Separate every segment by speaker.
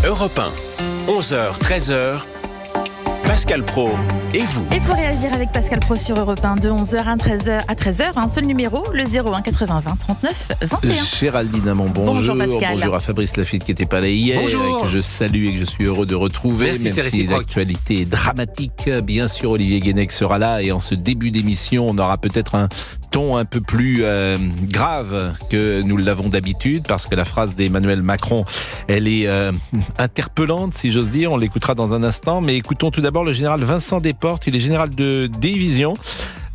Speaker 1: Europe 1, 11h, 13h, Pascal Praud et vous.
Speaker 2: Et pour réagir avec Pascal Praud sur Europe 1 de 11h à 13h, un seul numéro, le 01 80 20 39 21.
Speaker 3: Géraldine Amand, bonjour.
Speaker 2: Pascal.
Speaker 3: Bonjour à Fabrice Lafitte qui n'était pas là hier,
Speaker 1: Bonjour.
Speaker 3: et que je salue et que je suis heureux de retrouver.
Speaker 1: Merci,
Speaker 3: même
Speaker 1: c'est
Speaker 3: si
Speaker 1: réciproque.
Speaker 3: l'actualité est dramatique, bien sûr Olivier Guénec sera là, et en ce début d'émission on aura peut-être un ton un peu plus grave que nous l'avons d'habitude, parce que la phrase d'Emmanuel Macron, elle est interpellante si j'ose dire. On l'écoutera dans un instant, mais écoutons tout d'abord le général Vincent Desportes. Il est général de division.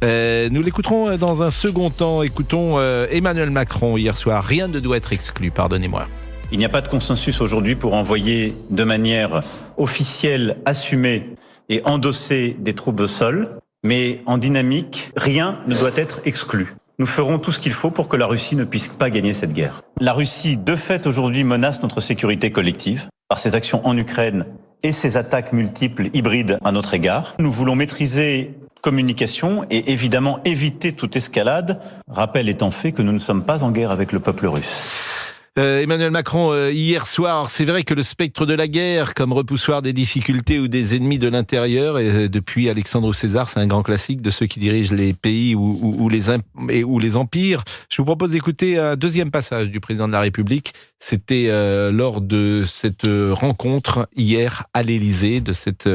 Speaker 3: Nous l'écouterons dans un second temps. Écoutons Emmanuel Macron hier soir. Rien ne doit être exclu, pardonnez-moi.
Speaker 4: Il n'y a pas de consensus aujourd'hui pour envoyer de manière officielle, assumée et endossée des troupes au sol. Mais en dynamique, rien ne doit être exclu. Nous ferons tout ce qu'il faut pour que la Russie ne puisse pas gagner cette guerre. La Russie, de fait, aujourd'hui menace notre sécurité collective par ses actions en Ukraine et ses attaques multiples hybrides à notre égard. Nous voulons maîtriser communication et évidemment éviter toute escalade, rappel étant fait que nous ne sommes pas en guerre avec le peuple russe.
Speaker 3: Emmanuel Macron, hier soir, c'est vrai que le spectre de la guerre comme repoussoir des difficultés ou des ennemis de l'intérieur, et depuis Alexandre ou César, c'est un grand classique de ceux qui dirigent les pays ou les empires. Je vous propose d'écouter un deuxième passage du président de la République. C'était lors de cette rencontre hier à l'Élysée, de cette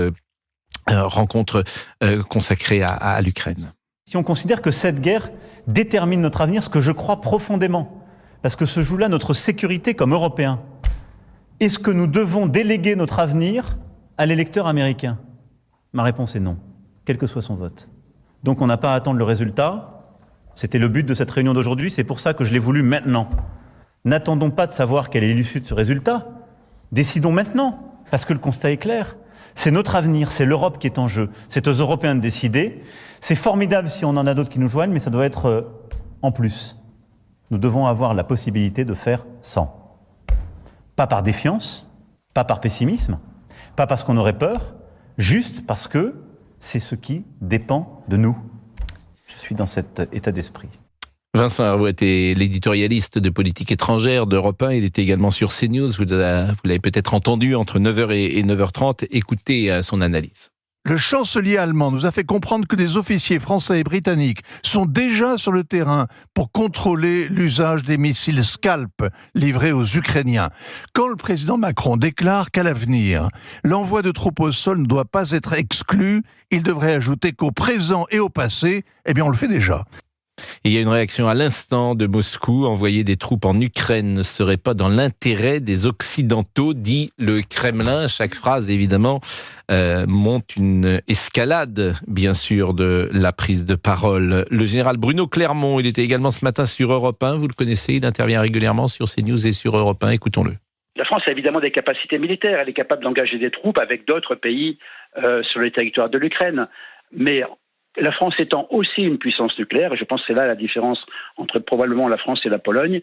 Speaker 3: rencontre consacrée à l'Ukraine.
Speaker 4: Si on considère que cette guerre détermine notre avenir, ce que je crois profondément, parce que se joue là notre sécurité comme Européens, est-ce que nous devons déléguer notre avenir à l'électeur américain ? Ma réponse est non, quel que soit son vote. Donc on n'a pas à attendre le résultat. C'était le but de cette réunion d'aujourd'hui, c'est pour ça que je l'ai voulu maintenant. N'attendons pas de savoir quelle est l'issue de ce résultat. Décidons maintenant, parce que le constat est clair. C'est notre avenir, c'est l'Europe qui est en jeu. C'est aux Européens de décider. C'est formidable si on en a d'autres qui nous joignent, mais ça doit être en plus. Nous devons avoir la possibilité de faire sans. Pas par défiance, pas par pessimisme, pas parce qu'on aurait peur, juste parce que c'est ce qui dépend de nous. Je suis dans cet état d'esprit.
Speaker 3: Vincent Hervouet est l'éditorialiste de politique étrangère d'Europe 1. Il était également sur CNews. Vous l'avez peut-être entendu entre 9h et 9h30. Écoutez son analyse.
Speaker 5: Le chancelier allemand nous a fait comprendre que des officiers français et britanniques sont déjà sur le terrain pour contrôler l'usage des missiles Scalp livrés aux Ukrainiens. Quand le président Macron déclare qu'à l'avenir, l'envoi de troupes au sol ne doit pas être exclu, il devrait ajouter qu'au présent et au passé, on le fait déjà.
Speaker 3: Et il y a une réaction à l'instant de Moscou. Envoyer des troupes en Ukraine ne serait pas dans l'intérêt des Occidentaux, dit le Kremlin. Chaque phrase, évidemment, monte une escalade, bien sûr, de la prise de parole. Le général Bruno Clermont, il était également ce matin sur Europe 1. Vous le connaissez, il intervient régulièrement sur CNews et sur Europe 1. Écoutons-le.
Speaker 6: La France a évidemment des capacités militaires. Elle est capable d'engager des troupes avec d'autres pays sur le territoire de l'Ukraine. Mais la France étant aussi une puissance nucléaire, et je pense que c'est là la différence entre probablement la France et la Pologne,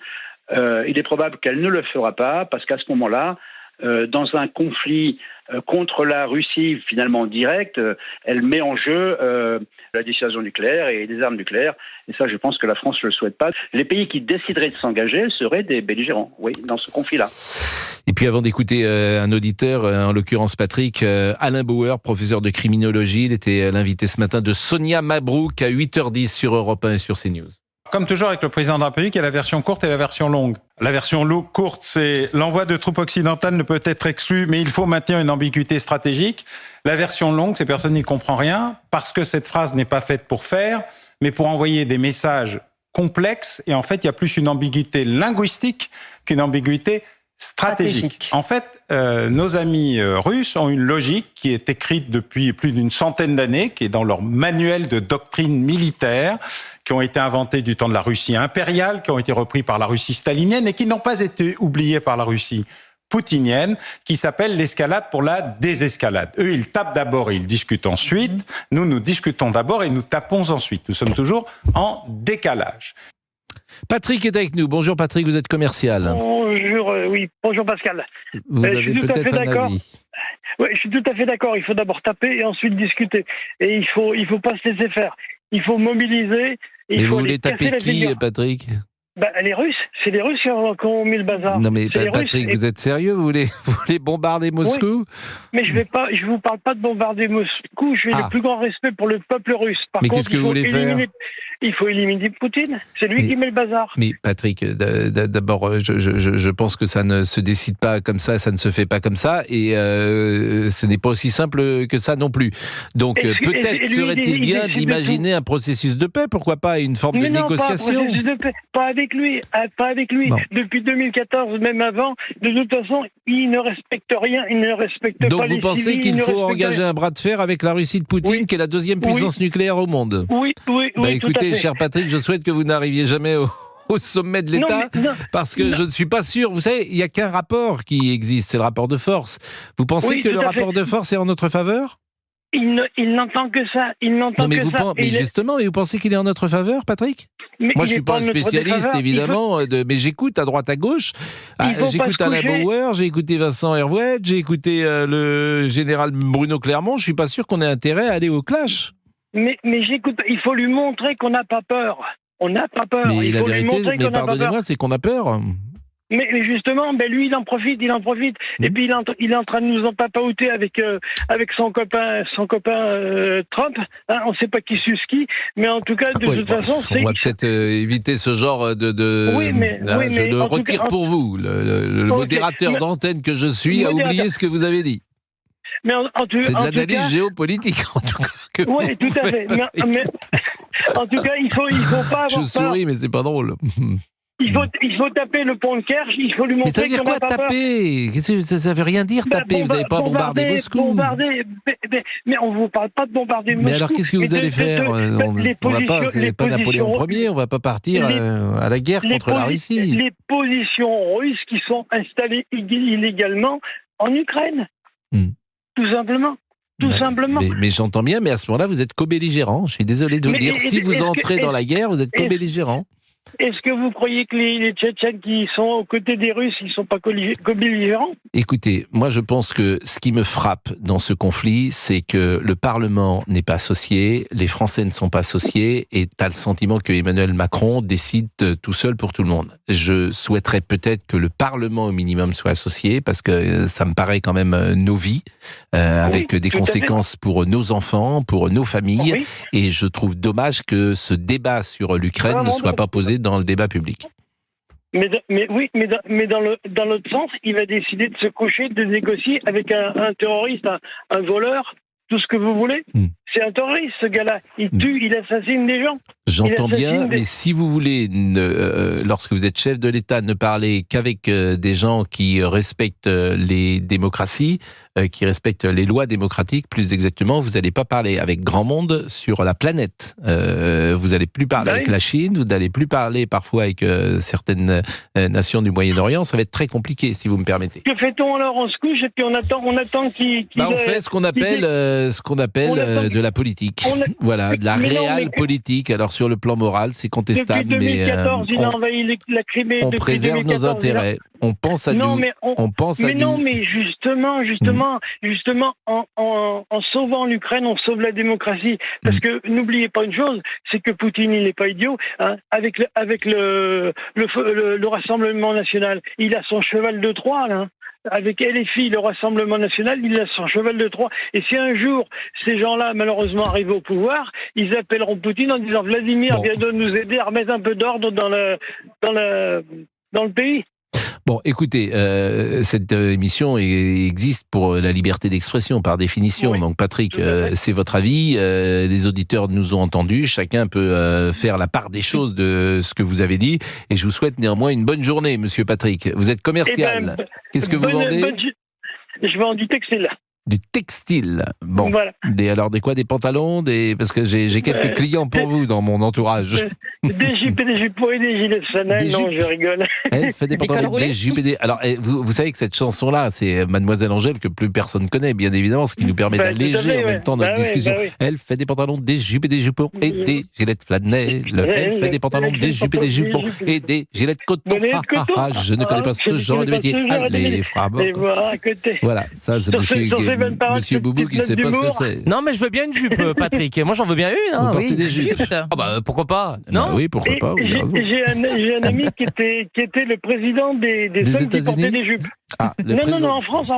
Speaker 6: il est probable qu'elle ne le fera pas, parce qu'à ce moment-là, dans un conflit contre la Russie finalement direct, elle met en jeu la dissuasion nucléaire et des armes nucléaires. Et ça, je pense que la France ne le souhaite pas. Les pays qui décideraient de s'engager seraient des belligérants, oui, dans ce conflit-là.
Speaker 3: Et puis avant d'écouter un auditeur, en l'occurrence Patrick, Alain Bauer, professeur de criminologie, il était l'invité ce matin de Sonia Mabrouk à 8h10 sur Europe 1 et sur CNews.
Speaker 7: Comme toujours avec le président de la République, il y a la version courte et la version longue. La version courte, c'est l'envoi de troupes occidentales ne peut être exclu, mais il faut maintenir une ambiguïté stratégique. La version longue, c'est personne n'y comprend rien, parce que cette phrase n'est pas faite pour faire, mais pour envoyer des messages complexes. Et en fait, il y a plus une ambiguïté linguistique qu'une ambiguïté stratégique. En fait, nos amis russes ont une logique qui est écrite depuis plus d'une centaine d'années, qui est dans leur manuel de doctrine militaire, qui ont été inventés du temps de la Russie impériale, qui ont été repris par la Russie stalinienne et qui n'ont pas été oubliés par la Russie poutinienne, qui s'appelle l'escalade pour la désescalade. Eux, ils tapent d'abord et ils discutent ensuite. Nous discutons d'abord et nous tapons ensuite. Nous sommes toujours en décalage.
Speaker 3: Patrick est avec nous. Bonjour Patrick, vous êtes commercial.
Speaker 8: Bonjour, oui, bonjour Pascal.
Speaker 3: Vous avez peut-être un avis.
Speaker 8: Oui, je suis tout à fait d'accord. Il faut d'abord taper et ensuite discuter. Et il faut pas se laisser faire. Il faut mobiliser.
Speaker 3: Et vous voulez taper qui, Patrick ?
Speaker 8: Les Russes, c'est les Russes qui ont mis le bazar.
Speaker 3: Non mais
Speaker 8: C'est les
Speaker 3: Patrick,
Speaker 8: Russes.
Speaker 3: vous êtes sérieux, vous voulez bombarder Moscou?
Speaker 8: Mais je vous parle pas de bombarder Moscou, j'ai le plus grand respect pour le peuple russe. Par
Speaker 3: Mais
Speaker 8: contre,
Speaker 3: qu'est-ce que vous voulez faire?
Speaker 8: Il faut éliminer Poutine, c'est lui qui met le bazar.
Speaker 3: Mais Patrick, d'abord, je pense que ça ne se décide pas comme ça ne se fait pas comme ça, et ce n'est pas aussi simple que ça non plus. Donc peut-être serait-il bien d'imaginer un processus de paix, pourquoi pas une forme de négociation.
Speaker 8: Pas un processus de paix, pas avec lui.
Speaker 3: Bon.
Speaker 8: Depuis 2014, même avant, de toute façon, il ne respecte rien, il ne respecte pas les civils.
Speaker 3: Donc vous pensez qu'il faut engager un bras de fer avec la Russie de Poutine, qui est la deuxième puissance nucléaire au monde?
Speaker 8: Oui,
Speaker 3: écoutez, cher Patrick, je souhaite que vous n'arriviez jamais au sommet de l'État, parce que je ne suis pas sûr. Vous savez, il n'y a qu'un rapport qui existe, c'est le rapport de force. Vous pensez que le rapport de force est en notre faveur?
Speaker 8: Il n'entend que ça.
Speaker 3: Mais justement, vous pensez qu'il est en notre faveur, Patrick? Moi, je ne suis pas un spécialiste, évidemment, mais j'écoute à droite, à gauche. J'écoute Alain Bauer, j'ai écouté Vincent Hervouet, j'ai écouté le général Bruno Clermont. Je ne suis pas sûr qu'on ait intérêt à aller au clash.
Speaker 8: Mais j'écoute, il faut lui montrer qu'on n'a pas peur. On n'a pas peur.
Speaker 3: Mais la vérité, pardonnez-moi, c'est qu'on a peur.
Speaker 8: Mais justement, lui, il en profite. Et puis, il est en train de nous empapaouter avec son copain Trump. On ne sait pas qui suce qui, mais en tout cas, de toute façon,
Speaker 3: on va peut-être éviter ce genre de.
Speaker 8: Oui, mais
Speaker 3: je retire pour vous. Le modérateur d'antenne que je suis a oublié ce que vous avez dit. C'est de l'analyse géopolitique, en tout cas.
Speaker 8: Oui, tout à fait. Mais, en tout cas, il faut pas avoir peur.
Speaker 3: Je souris, mais c'est pas drôle.
Speaker 8: Il faut taper le pont de Kerch, il faut lui montrer.
Speaker 3: Mais ça veut dire quoi, taper? Ça veut rien dire, taper. Vous n'avez pas bombardé Moscou.
Speaker 8: Mais on ne vous parle pas de bombarder Moscou.
Speaker 3: Mais alors, qu'est-ce que vous allez faire? Ce n'est pas Napoléon Ier, on ne va pas partir à la guerre contre la Russie.
Speaker 8: Les positions russes qui sont installées illégalement en Ukraine. Tout simplement.
Speaker 3: Mais j'entends bien, mais à ce moment-là, vous êtes co-belligérant. Je suis désolé de vous le dire. Si vous entrez dans la guerre, vous êtes co-belligérant.
Speaker 8: Est-ce que vous croyez que les Tchétchènes qui sont aux côtés des Russes, ils ne sont pas co-belligérants?
Speaker 3: Écoutez, moi je pense que ce qui me frappe dans ce conflit, c'est que le Parlement n'est pas associé, les Français ne sont pas associés, et tu as le sentiment que Emmanuel Macron décide tout seul pour tout le monde. Je souhaiterais peut-être que le Parlement au minimum soit associé, parce que ça me paraît quand même nos vies, avec des conséquences pour nos enfants, pour nos familles, et je trouve dommage que ce débat sur l'Ukraine ne soit pas posé dans le débat public.
Speaker 8: Mais dans l'autre sens, il va décider de se coucher, de négocier avec un terroriste, un voleur, tout ce que vous voulez. C'est un terroriste, ce gars-là. Il tue, il assassine des gens.
Speaker 3: J'entends bien, mais si vous voulez, lorsque vous êtes chef de l'État, ne parler qu'avec des gens qui respectent les démocraties, qui respectent les lois démocratiques, plus exactement, vous n'allez pas parler avec grand monde sur la planète. Vous n'allez plus parler avec la Chine, vous n'allez plus parler parfois avec certaines nations du Moyen-Orient. Ça va être très compliqué, si vous me permettez.
Speaker 8: Que fait-on alors? On se couche et puis on attend qu'il...
Speaker 3: on fait ce qu'on appelle de la politique. Voilà, de la réelle politique. Alors sur le plan moral, c'est contestable,
Speaker 8: depuis 2014, il a envahi la Crimée.
Speaker 3: On préserve nos intérêts. On pense à nous.
Speaker 8: Mais justement, en sauvant l'Ukraine, on sauve la démocratie. Parce que n'oubliez pas une chose, c'est que Poutine, il n'est pas idiot. Hein, avec le Rassemblement national, il a son cheval de Troie, là. Avec LFI, le Rassemblement national, il a son cheval de Troie. Et si un jour, ces gens-là, malheureusement, arrivent au pouvoir, ils appelleront Poutine en disant « Vladimir, viens de nous aider à remettre un peu d'ordre dans le pays ».
Speaker 3: Bon, écoutez, cette émission existe pour la liberté d'expression, par définition. Oui, donc, Patrick, c'est votre avis. Les auditeurs nous ont entendus. Chacun peut faire la part des choses de ce que vous avez dit. Et je vous souhaite néanmoins une bonne journée, monsieur Patrick. Vous êtes commercial. Qu'est-ce que vous vendez?
Speaker 8: Je vends du textile.
Speaker 3: Du textile. Bon.
Speaker 8: Voilà.
Speaker 3: Des pantalons, parce que j'ai quelques clients pour vous dans mon entourage.
Speaker 8: Des jupes et des jupons et des gilets de Chanel. Non, je rigole.
Speaker 3: Elle fait des pantalons, des jupes et des... Alors, vous savez que cette chanson-là, c'est Mademoiselle Angèle que plus personne connaît, bien évidemment, ce qui nous permet d'alléger en même temps notre discussion. Elle fait des pantalons, des jupes et des jupons et des gilets de flanelle. Elle fait des pantalons, des jupes et des jupons et des gilets de coton. Je ne connais pas ce genre de métier. Allez, frappe. Voilà, ça c'est Monsieur Boubou qui ne sait pas ce que c'est.
Speaker 9: Non, mais je veux bien une jupe, Patrick. Moi, j'en veux bien une.
Speaker 3: Vous portez des jupes.
Speaker 9: Pourquoi pas? Non,
Speaker 3: oui, pourquoi pas.
Speaker 8: J'ai un ami qui était le président des hommes qui portaient des jupes. Non, en France.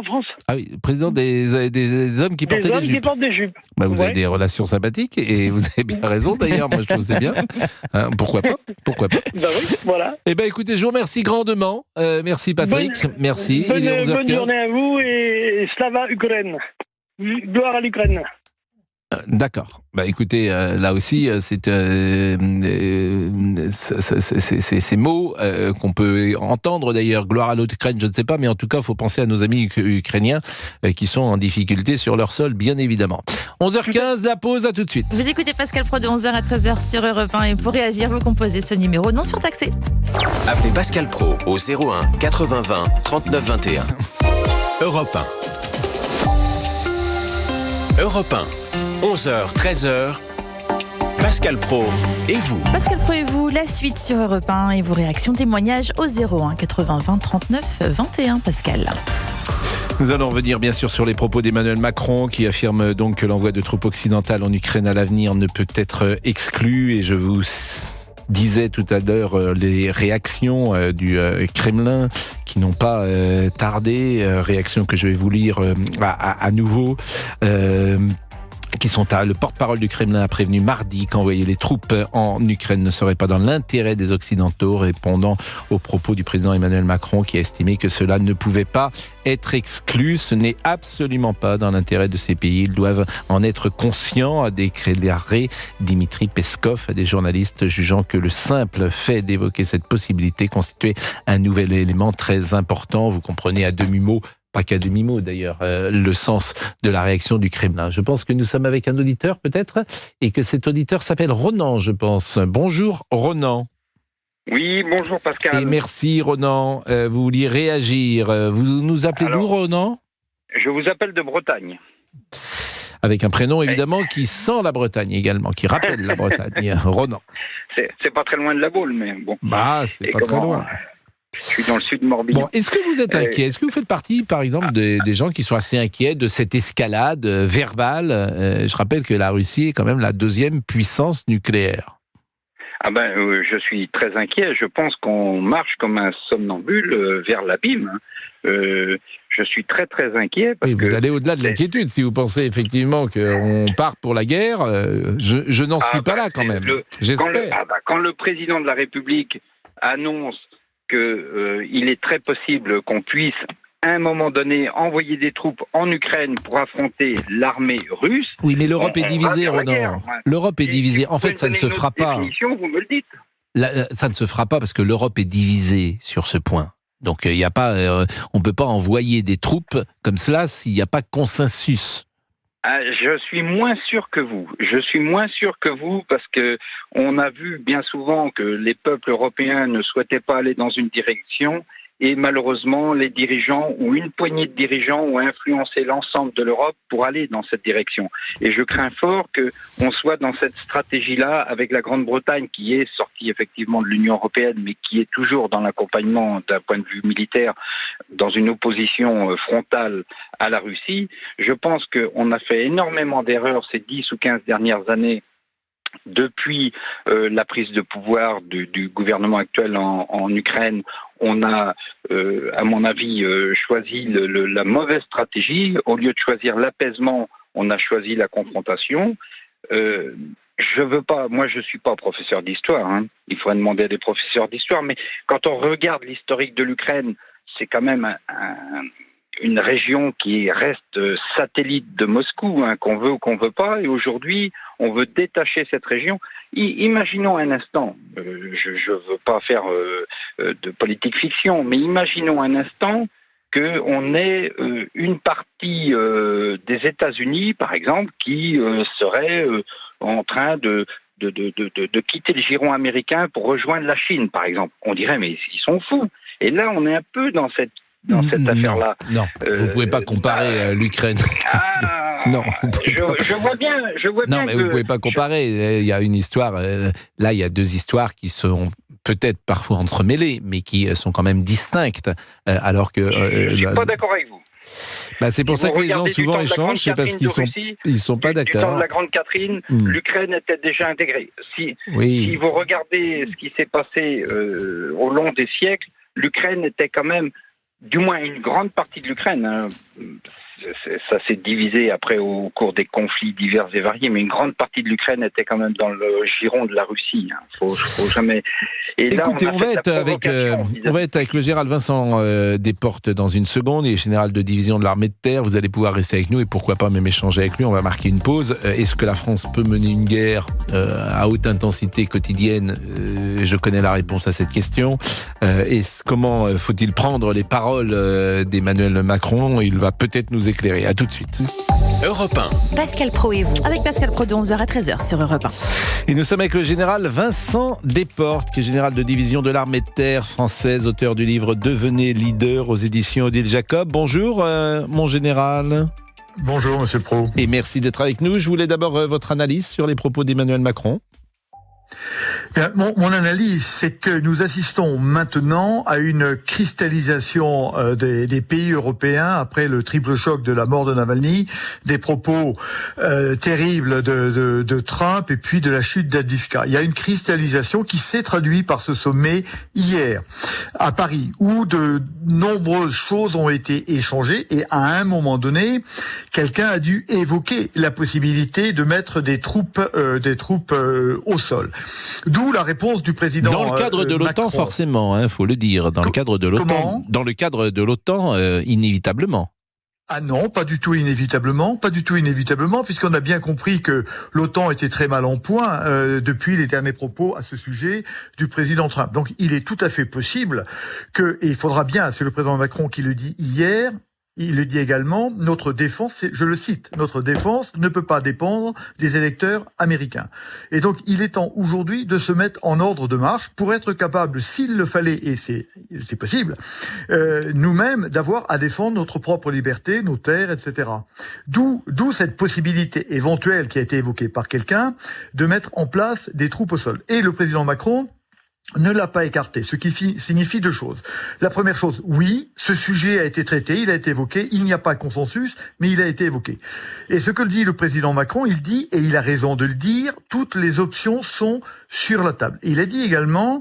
Speaker 3: Ah oui, le président des hommes qui portaient des jupes.
Speaker 8: Qui portent des jupes.
Speaker 3: Bah, vous avez des relations sympathiques et vous avez bien raison d'ailleurs, moi je trouve que c'est bien. Pourquoi pas.
Speaker 8: Bah oui, voilà.
Speaker 3: Eh bien écoutez, je vous remercie grandement. Merci Patrick, merci.
Speaker 8: Bonne journée à vous et Slava Ukraine. Gloire à l'Ukraine.
Speaker 3: D'accord. Bah écoutez, là aussi, c'est ces mots qu'on peut entendre d'ailleurs. Gloire à l'Ukraine, je ne sais pas, mais en tout cas, il faut penser à nos amis ukrainiens qui sont en difficulté sur leur sol, bien évidemment. 11h15, la pause, à tout de suite.
Speaker 2: Vous écoutez Pascal Praud de 11h à 13h sur Europe 1 et pour réagir, vous composez ce numéro non surtaxé.
Speaker 1: Appelez Pascal Praud au 01 80 20 39 21. Europe 1. Europe 1. 11h, 13h, Pascal Praud et vous.
Speaker 2: Pascal Praud et vous, la suite sur Europe 1 et vos réactions, témoignages au 01 80 20 39 21, Pascal.
Speaker 3: Nous allons revenir bien sûr sur les propos d'Emmanuel Macron qui affirme donc que l'envoi de troupes occidentales en Ukraine à l'avenir ne peut être exclu et je vous disais tout à l'heure les réactions du Kremlin qui n'ont pas tardé, réactions que je vais vous lire à nouveau. Le porte-parole du Kremlin a prévenu mardi qu'envoyer les troupes en Ukraine ne serait pas dans l'intérêt des Occidentaux, répondant aux propos du président Emmanuel Macron qui a estimé que cela ne pouvait pas être exclu. Ce n'est absolument pas dans l'intérêt de ces pays. Ils doivent en être conscients, a déclaré Dimitri Peskov à des journalistes, jugeant que le simple fait d'évoquer cette possibilité constituait un nouvel élément très important. Vous comprenez à demi-mot, pas qu'à demi-mot d'ailleurs, le sens de la réaction du Kremlin. Je pense que nous sommes avec un auditeur peut-être, et que cet auditeur s'appelle Ronan, je pense. Bonjour Ronan.
Speaker 9: Oui, bonjour Pascal.
Speaker 3: Et merci Ronan, vous vouliez réagir. Vous nous appelez d'où Ronan ?
Speaker 9: Je vous appelle de Bretagne.
Speaker 3: Avec un prénom évidemment qui sent la Bretagne également, qui rappelle la Bretagne, Ronan.
Speaker 9: C'est pas très loin de la Baule, mais bon.
Speaker 3: Bah, c'est pas très loin.
Speaker 9: Je suis dans le sud de Morbihan.
Speaker 3: Bon, est-ce que vous êtes inquiet ? Est-ce que vous faites partie, par exemple, des gens qui sont assez inquiets de cette escalade verbale ? Je rappelle que la Russie est quand même la deuxième puissance nucléaire.
Speaker 9: Je suis très inquiet. Je pense qu'on marche comme un somnambule vers l'abîme. Je suis très très inquiet. Parce
Speaker 3: vous allez au-delà de l'inquiétude. Si vous pensez effectivement qu'on part pour la guerre, je n'en suis pas là quand même. J'espère.
Speaker 9: Quand le président de la République annonce qu'il est très possible qu'on puisse, à un moment donné, envoyer des troupes en Ukraine pour affronter l'armée russe.
Speaker 3: Oui, mais l'Europe est divisée, Ronan. L'Europe est divisée. En fait, ça ne se fera pas.
Speaker 9: Vous me le dites.
Speaker 3: Ça ne se fera pas parce que l'Europe est divisée sur ce point. Donc, il n'y a pas, on ne peut pas envoyer des troupes comme cela s'il n'y a pas consensus.
Speaker 9: Je suis moins sûr que vous. Parce que on a vu bien souvent que les peuples européens ne souhaitaient pas aller dans une direction et malheureusement les dirigeants ou une poignée de dirigeants ont influencé l'ensemble de l'Europe pour aller dans cette direction. Et je crains fort qu'on soit dans cette stratégie-là avec la Grande-Bretagne qui est sortie effectivement de l'Union européenne mais qui est toujours dans l'accompagnement d'un point de vue militaire dans une opposition frontale à la Russie. Je pense qu'on a fait énormément d'erreurs ces 10 ou 15 dernières années depuis la prise de pouvoir du gouvernement actuel en Ukraine. On a, à mon avis, choisi la mauvaise stratégie. Au lieu de choisir l'apaisement, on a choisi la confrontation. Moi je suis pas professeur d'histoire, hein. Il faudrait demander à des professeurs d'histoire, mais quand on regarde l'historique de l'Ukraine, c'est quand même une région qui reste satellite de Moscou, hein, qu'on veut ou qu'on veut pas, et aujourd'hui, on veut détacher cette région. Imaginons un instant, je veux pas faire de politique fiction, mais imaginons un instant qu'on ait une partie des États-Unis, par exemple, qui serait en train de quitter le giron américain pour rejoindre la Chine, par exemple. On dirait, mais ils sont fous. Et là, on est un peu dans cette affaire-là.
Speaker 3: Non, vous ne pouvez pas comparer l'Ukraine. Non,
Speaker 9: je vois bien.
Speaker 3: Non, mais vous ne pouvez pas comparer. Il y a une histoire. Là, il y a deux histoires qui sont peut-être parfois entremêlées, mais qui sont quand même distinctes, alors que...
Speaker 9: je ne suis pas d'accord avec vous.
Speaker 3: C'est pour ça que les gens souvent échangent, c'est parce qu'ils sont pas d'accord.
Speaker 9: Du temps de la Grande Catherine, l'Ukraine était déjà intégrée. Si vous regardez ce qui s'est passé au long des siècles, l'Ukraine était quand même, du moins une grande partie de l'Ukraine, ça s'est divisé après au cours des conflits divers et variés, mais une grande partie de l'Ukraine était quand même dans le giron de la Russie. Faut jamais. Et
Speaker 3: écoutez,
Speaker 9: là,
Speaker 3: on va être avec le général Vincent Desportes dans une seconde. Il est général de division de l'armée de terre. Vous allez pouvoir rester avec nous et pourquoi pas même échanger avec lui. On va marquer une pause. Est-ce que la France peut mener une guerre à haute intensité quotidienne? Je connais la réponse à cette question. Et comment faut-il prendre les paroles d'Emmanuel Macron? Il va peut-être nous éclairer. À tout de suite.
Speaker 1: Europe 1.
Speaker 2: Pascal Praud et vous. Avec Pascal Praud de 11h à 13h sur Europe 1.
Speaker 3: Et nous sommes avec le général Vincent Desportes, qui est général de division de l'armée de terre française, auteur du livre Devenez leader aux éditions Odile Jacob. Bonjour, mon général.
Speaker 10: Bonjour, monsieur Praud.
Speaker 3: Et merci d'être avec nous. Je voulais d'abord votre analyse sur les propos d'Emmanuel Macron.
Speaker 10: Bien, mon analyse, c'est que nous assistons maintenant à une cristallisation des pays européens après le triple choc de la mort de Navalny, des propos terribles de Trump et puis de la chute d'Avdiivka. Il y a une cristallisation qui s'est traduite par ce sommet hier à Paris, où de nombreuses choses ont été échangées et à un moment donné, quelqu'un a dû évoquer la possibilité de mettre des troupes au sol. D'où la réponse du président
Speaker 3: Dans le cadre de l'OTAN,
Speaker 10: Macron.
Speaker 3: Forcément, faut le dire. Dans le cadre de l'OTAN.
Speaker 10: Comment ?
Speaker 3: Dans le cadre de l'OTAN, inévitablement.
Speaker 10: Ah non, pas du tout inévitablement, puisqu'on a bien compris que l'OTAN était très mal en point depuis les derniers propos à ce sujet du président Trump. Donc il est tout à fait possible que, et il faudra bien, c'est le président Macron qui le dit hier, il le dit également, notre défense, je le cite, notre défense ne peut pas dépendre des électeurs américains. Et donc, il est temps aujourd'hui de se mettre en ordre de marche pour être capable, s'il le fallait, et c'est possible, nous-mêmes d'avoir à défendre notre propre liberté, nos terres, etc. D'où cette possibilité éventuelle qui a été évoquée par quelqu'un de mettre en place des troupes au sol. Et le président Macron ne l'a pas écarté, ce qui signifie deux choses. La première chose, oui, ce sujet a été traité, il a été évoqué, il n'y a pas de consensus, mais il a été évoqué. Et ce que dit le président Macron, il dit, et il a raison de le dire, toutes les options sont sur la table. Et il a dit également,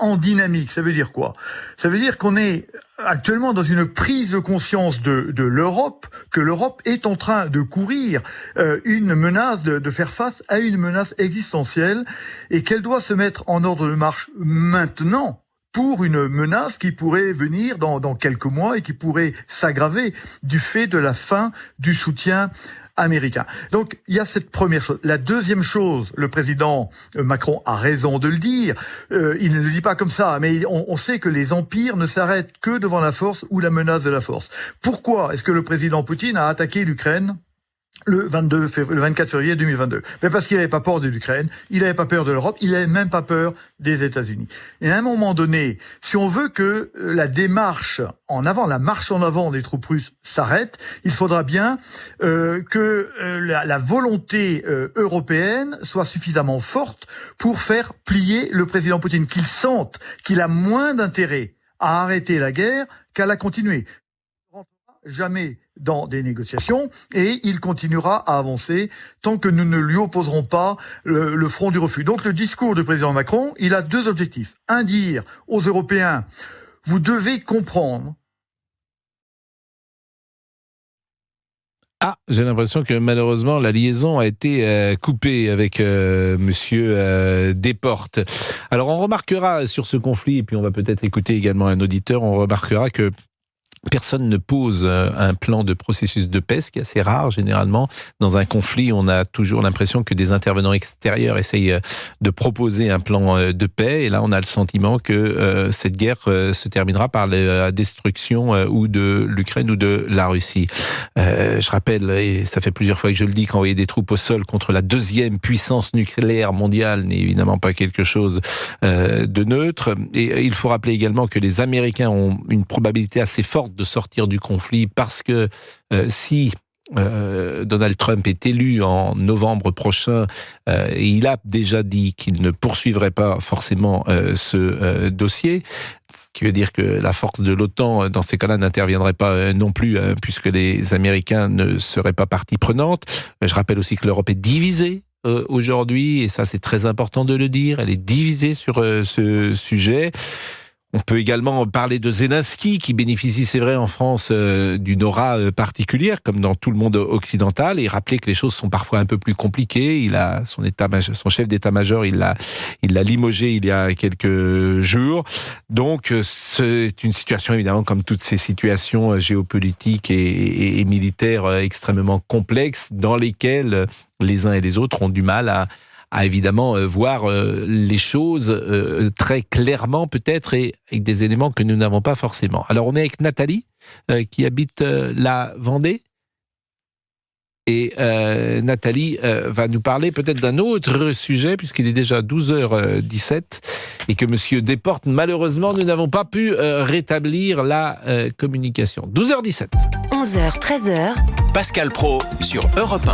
Speaker 10: en dynamique, ça veut dire quoi? Ça veut dire qu'on est actuellement dans une prise de conscience de l'Europe, que l'Europe est en train de courir une menace, de faire face à une menace existentielle, et qu'elle doit se mettre en ordre de marche maintenant pour une menace qui pourrait venir dans quelques mois et qui pourrait s'aggraver du fait de la fin du soutien américain. Donc, il y a cette première chose. La deuxième chose, le président Macron a raison de le dire, il ne le dit pas comme ça, mais on sait que les empires ne s'arrêtent que devant la force ou la menace de la force. Pourquoi est-ce que le président Poutine a attaqué l'Ukraine le 24 février 2022. Mais parce qu'il n'avait pas peur de l'Ukraine, il n'avait pas peur de l'Europe, il n'avait même pas peur des États-Unis. Et à un moment donné, si on veut que la démarche en avant, la marche en avant des troupes russes s'arrête, il faudra bien que la volonté européenne soit suffisamment forte pour faire plier le président Poutine, qu'il sente qu'il a moins d'intérêt à arrêter la guerre qu'à la continuer. Jamais dans des négociations et il continuera à avancer tant que nous ne lui opposerons pas le front du refus. Donc le discours du président Macron, il a deux objectifs. Un, dire aux Européens, vous devez comprendre.
Speaker 3: Ah, j'ai l'impression que malheureusement la liaison a été coupée avec monsieur Desportes. Alors on remarquera sur ce conflit, et puis on va peut-être écouter également un auditeur, on remarquera que personne ne pose un plan de processus de paix, ce qui est assez rare. Généralement, dans un conflit, on a toujours l'impression que des intervenants extérieurs essayent de proposer un plan de paix. Et là, on a le sentiment que cette guerre se terminera par la destruction ou de l'Ukraine ou de la Russie. Je rappelle, et ça fait plusieurs fois que je le dis, qu'envoyer des troupes au sol contre la deuxième puissance nucléaire mondiale n'est évidemment pas quelque chose de neutre. Et il faut rappeler également que les Américains ont une probabilité assez forte de sortir du conflit parce que si Donald Trump est élu en novembre prochain, et il a déjà dit qu'il ne poursuivrait pas forcément ce dossier. Ce qui veut dire que la force de l'OTAN, dans ces cas-là, n'interviendrait pas non plus, puisque les Américains ne seraient pas partie prenante. Je rappelle aussi que l'Europe est divisée aujourd'hui, et ça c'est très important de le dire, elle est divisée sur ce sujet. On peut également parler de Zelensky, qui bénéficie, c'est vrai, en France, d'une aura particulière, comme dans tout le monde occidental, et rappeler que les choses sont parfois un peu plus compliquées. Il a son chef d'état-major, il l'a limogé il y a quelques jours. Donc, c'est une situation, évidemment, comme toutes ces situations géopolitiques et militaires extrêmement complexes, dans lesquelles les uns et les autres ont du mal à évidemment voir les choses très clairement peut-être, et avec des éléments que nous n'avons pas forcément. Alors on est avec Nathalie qui habite la Vendée, et Nathalie va nous parler peut-être d'un autre sujet, puisqu'il est déjà 12h17 et que Monsieur Desportes, malheureusement, nous n'avons pas pu rétablir la communication. 12h17.
Speaker 11: 11h, 13h.
Speaker 1: Pascal Praud sur Europe 1.